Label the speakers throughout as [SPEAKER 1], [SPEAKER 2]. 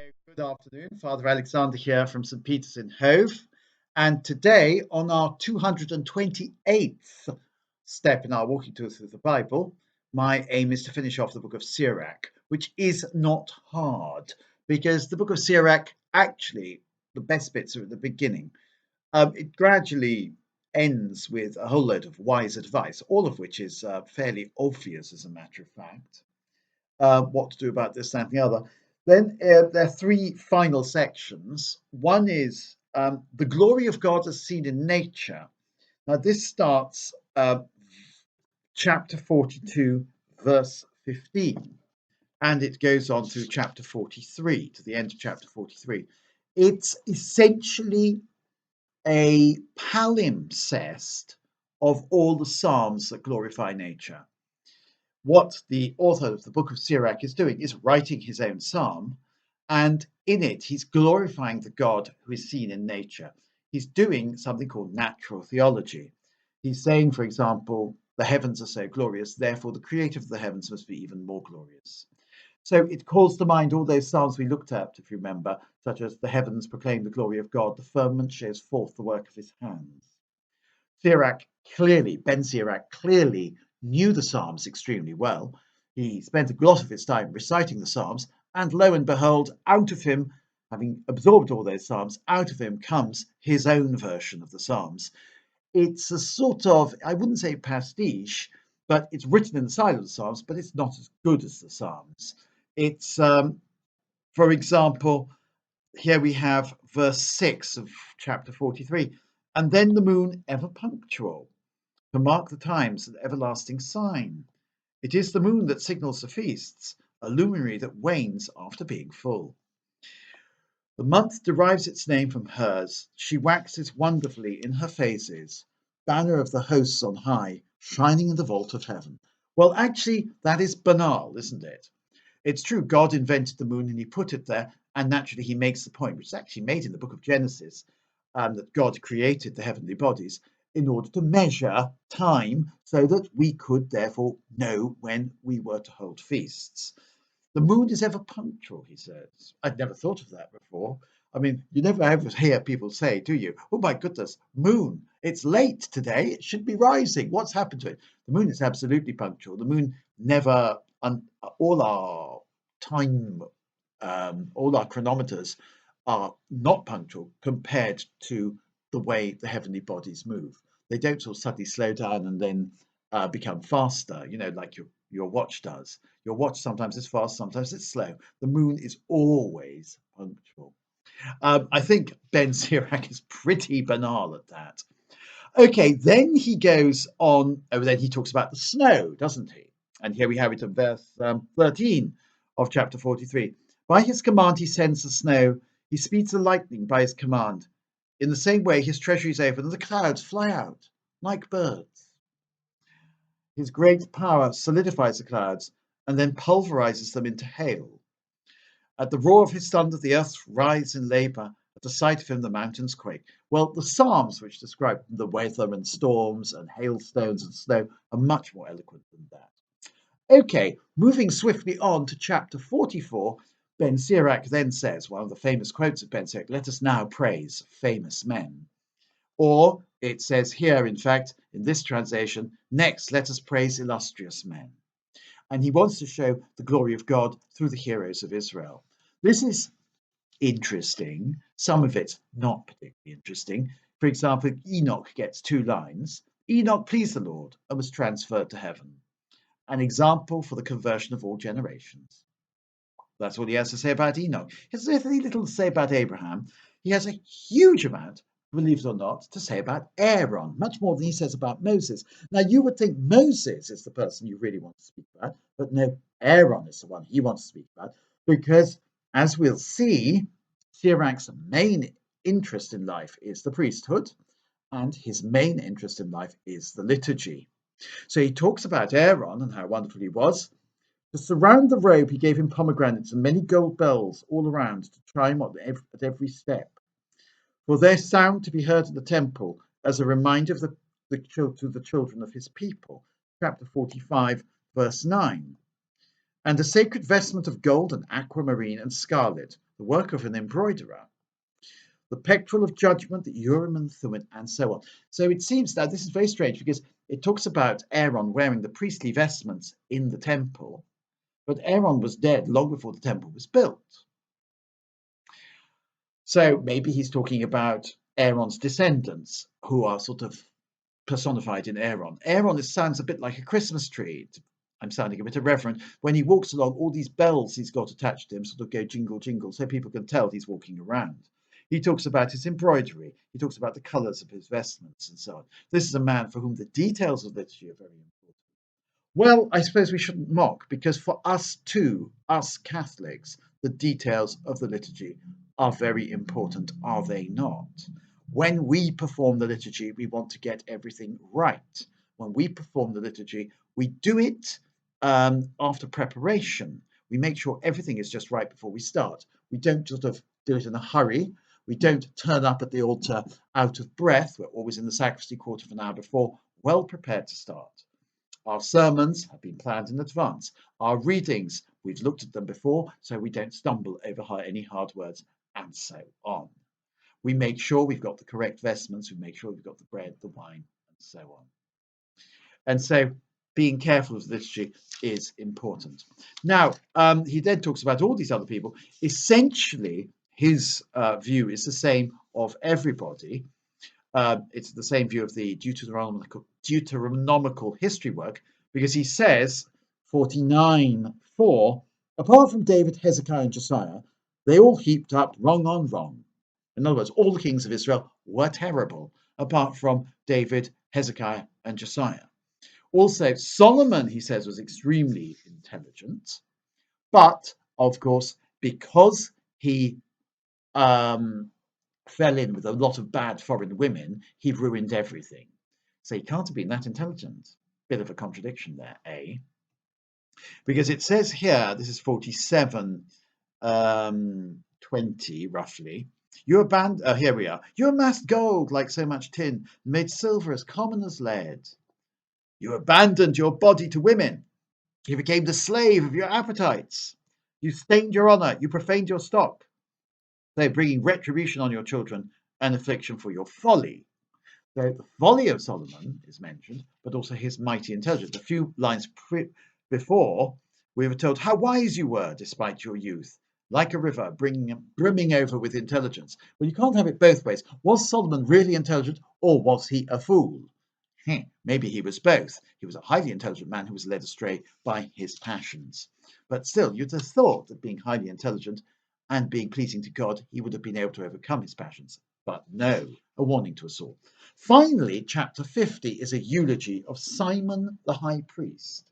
[SPEAKER 1] Good afternoon. Father Alexander here from St. Peter's in Hove. And today, on our 228th step in our walking tour through the Bible, my aim is to finish off the book of Sirach, which is not hard because the book of Sirach, actually, the best bits are at the beginning. It gradually ends with a whole load of wise advice, all of which is fairly obvious as a matter of fact. What to do about this, that, and the other. Then there are three final sections. One is the glory of God as seen in nature. Now, this starts chapter 42, verse 15, and it goes on through chapter 43 to the end of chapter 43. It's essentially a palimpsest of all the Psalms that glorify nature. What the author of the book of Sirach is doing is writing his own psalm, and in it he's glorifying the God who is seen in nature. He's doing something called natural theology. He's saying, for example, the heavens are so glorious, therefore the creator of the heavens must be even more glorious. So it calls to mind all those psalms we looked at, if you remember, such as the heavens proclaim the glory of God, the firmament shows forth the work of his hands. Ben Sirach clearly knew the Psalms extremely well. He spent a lot of his time reciting the Psalms, and lo and behold, out of him, having absorbed all those Psalms, out of him comes his own version of the Psalms. It's a sort of, I wouldn't say pastiche, but it's written in the style of the Psalms, but it's not as good as the Psalms. It's, for example, here we have verse 6 of chapter 43, and then the moon ever punctual, to mark the times an everlasting sign. It is the moon that signals the feasts, a luminary that wanes after being full. The month derives its name from hers. She waxes wonderfully in her phases, banner of the hosts on high, shining in the vault of heaven. Well, actually, that is banal, isn't it? It's true, God invented the moon and he put it there, and naturally he makes the point, which is actually made in the book of Genesis, that God created the heavenly bodies in order to measure time so that we could therefore know when we were to hold feasts. The moon is ever punctual, he says. I'd never thought of that before. I mean, you never ever hear people say, do you? Oh my goodness, moon, it's late today, it should be rising. What's happened to it? The moon is absolutely punctual. The moon never, all our time, all our chronometers are not punctual compared to the way the heavenly bodies move. They don't sort of suddenly slow down and then become faster, like your watch does. Your watch sometimes is fast, sometimes it's slow. The moon is always punctual. I think Ben Sirach is pretty banal at that. Okay, then he goes on, then he talks about the snow, doesn't he? And here we have it in verse 13 of chapter 43. By his command he sends the snow, he speeds the lightning by his command. In the same way his treasury is open and the clouds fly out like birds. His great power solidifies the clouds and then pulverizes them into hail. At the roar of his thunder the earth writhes in labor. At the sight of him the mountains quake. Well, the Psalms, which describe the weather and storms and hailstones and snow, are much more eloquent than that. Okay, moving swiftly on to chapter 44, Ben Sirach then says, one of the famous quotes of Ben Sirach, let us now praise famous men. Or it says here, in fact, in this translation, next let us praise illustrious men. And he wants to show the glory of God through the heroes of Israel. This is interesting. Some of it's not particularly interesting. For example, Enoch gets 2 lines. Enoch pleased the Lord and was transferred to heaven. An example for the conversion of all generations. That's all he has to say about Enoch. He has very little to say about Abraham. He has a huge amount, believe it or not, to say about Aaron, much more than he says about Moses. Now, you would think Moses is the person you really want to speak about, but no, Aaron is the one he wants to speak about, because, as we'll see, Sirach's main interest in life is the priesthood, and his main interest in life is the liturgy. So he talks about Aaron and how wonderful he was. To surround the robe, he gave him pomegranates and many gold bells all around to chime on at every step. For their sound to be heard in the temple as a reminder of to the children of his people. Chapter 45, verse 9. And a sacred vestment of gold and aquamarine and scarlet, the work of an embroiderer. The pectoral of judgment, the Urim and Thummim, and so on. So it seems now this is very strange because it talks about Aaron wearing the priestly vestments in the temple, but Aaron was dead long before the temple was built. So maybe he's talking about Aaron's descendants who are sort of personified in Aaron. Aaron sounds a bit like a Christmas tree. I'm sounding a bit irreverent. When he walks along, all these bells he's got attached to him sort of go jingle, jingle, so people can tell he's walking around. He talks about his embroidery. He talks about the colours of his vestments and so on. This is a man for whom the details of liturgy are very important. Well, I suppose we shouldn't mock, because for us too, us Catholics, the details of the liturgy are very important, are they not? When we perform the liturgy, we want to get everything right. When we perform the liturgy, we do it after preparation. We make sure everything is just right before we start. We don't sort of do it in a hurry. We don't turn up at the altar out of breath. We're always in the sacristy quarter of an hour before, well prepared to start. Our sermons have been planned in advance. Our readings, we've looked at them before, so we don't stumble over any hard words, and so on. We make sure we've got the correct vestments. We make sure we've got the bread, the wine, and so on. And so being careful of the liturgy is important. Now, he then talks about all these other people. Essentially, his view is the same of everybody. It's the same view of the Deuteronomical history work, because he says, 49:4, apart from David, Hezekiah, and Josiah, they all heaped up wrong on wrong. In other words, all the kings of Israel were terrible, apart from David, Hezekiah, and Josiah. Also, Solomon, he says, was extremely intelligent, but of course, because he fell in with a lot of bad foreign women, he ruined everything. So he can't have been that intelligent. Bit of a contradiction there, eh? Because it says here, this is 47:20 roughly. You here we are. You amassed gold like so much tin, and made silver as common as lead. You abandoned your body to women. You became the slave of your appetites. You stained your honor. You profaned your stock. They're bringing retribution on your children and affliction for your folly. So the folly of Solomon is mentioned, but also his mighty intelligence. A few lines before, we were told how wise you were despite your youth, like a river brimming over with intelligence. Well, you can't have it both ways. Was Solomon really intelligent, or was he a fool? Maybe he was both. He was a highly intelligent man who was led astray by his passions. But still, you'd have thought that being highly intelligent and being pleasing to God, he would have been able to overcome his passions. But no, a warning to us all. Finally, chapter 50 is a eulogy of Simon the high priest.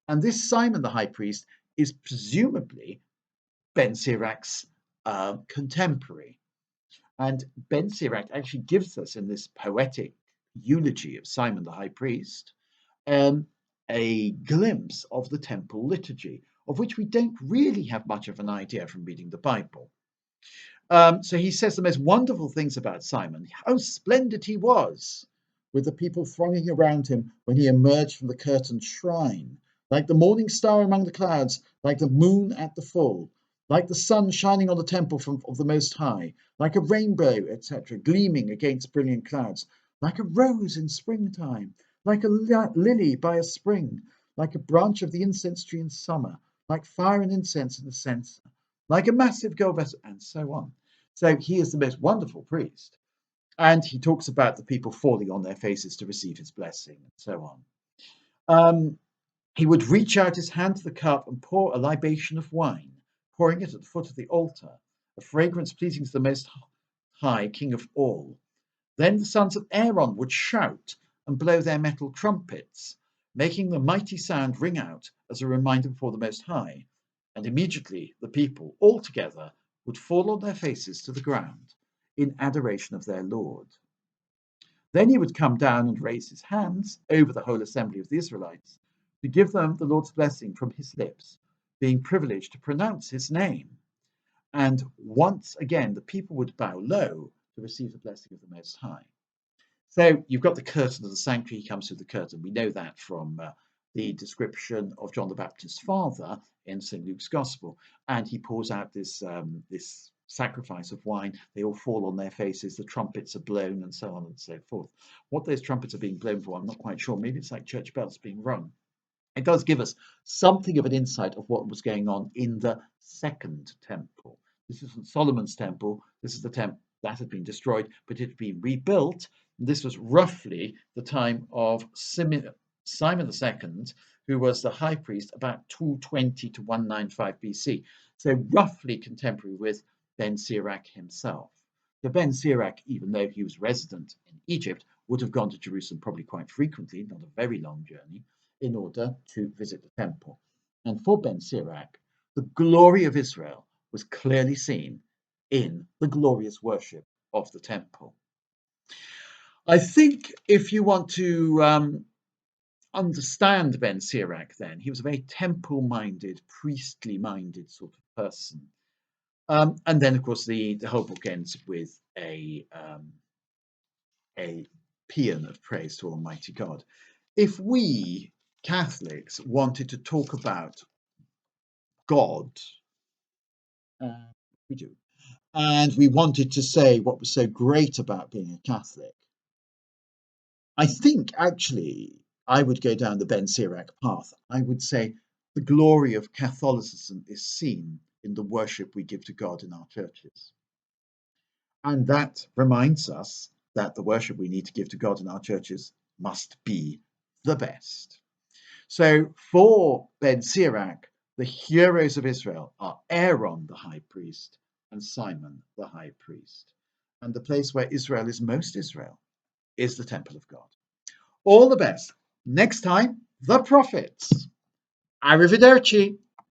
[SPEAKER 1] And this Simon the high priest is presumably Ben Sirach's contemporary. And Ben Sirach actually gives us, in this poetic eulogy of Simon the high priest, a glimpse of the temple liturgy, of which we don't really have much of an idea from reading the Bible. So he says the most wonderful things about Simon, how splendid he was, with the people thronging around him when he emerged from the curtained shrine, like the morning star among the clouds, like the moon at the full, like the sun shining on the temple of the Most High, like a rainbow, etc., gleaming against brilliant clouds, like a rose in springtime, like a lily by a spring, like a branch of the incense tree in summer, like fire and incense in the censer, like a massive gold vessel, and so on. So he is the most wonderful priest. And he talks about the people falling on their faces to receive his blessing, and so on. He would reach out his hand to the cup and pour a libation of wine, pouring it at the foot of the altar, a fragrance pleasing to the Most High, King of all. Then the sons of Aaron would shout and blow their metal trumpets, making the mighty sound ring out as a reminder before the Most High. And immediately the people, all together, would fall on their faces to the ground in adoration of their Lord. Then he would come down and raise his hands over the whole assembly of the Israelites to give them the Lord's blessing from his lips, being privileged to pronounce his name. And once again, the people would bow low to receive the blessing of the Most High. So you've got the curtain of the sanctuary. He comes through the curtain. We know that from the description of John the Baptist's father in St. Luke's Gospel. And he pours out this sacrifice of wine, they all fall on their faces, the trumpets are blown, and so on and so forth. What those trumpets are being blown for, I'm not quite sure. Maybe it's like church bells being rung. It does give us something of an insight of what was going on in the second temple. This isn't Solomon's temple. This is the temple that had been destroyed, but it had been rebuilt. This was roughly the time of Simon II, who was the high priest, about 220 to 195 BC. So roughly contemporary with Ben Sirach himself. So Ben Sirach, even though he was resident in Egypt, would have gone to Jerusalem probably quite frequently, not a very long journey, in order to visit the temple. And for Ben Sirach, the glory of Israel was clearly seen in the glorious worship of the temple. I think if you want to understand Ben Sirach, then he was a very temple-minded, priestly-minded sort of person. And then, of course, the whole book ends with a paean of praise to Almighty God. If we Catholics wanted to talk about God, we do, and we wanted to say what was so great about being a Catholic, I think actually I would go down the Ben Sirach path. I would say the glory of Catholicism is seen in the worship we give to God in our churches. And that reminds us that the worship we need to give to God in our churches must be the best. So for Ben Sirach, the heroes of Israel are Aaron the high priest and Simon the high priest. And the place where Israel is most Israel is the temple of God. All the best. Next time, the prophets. Arrivederci.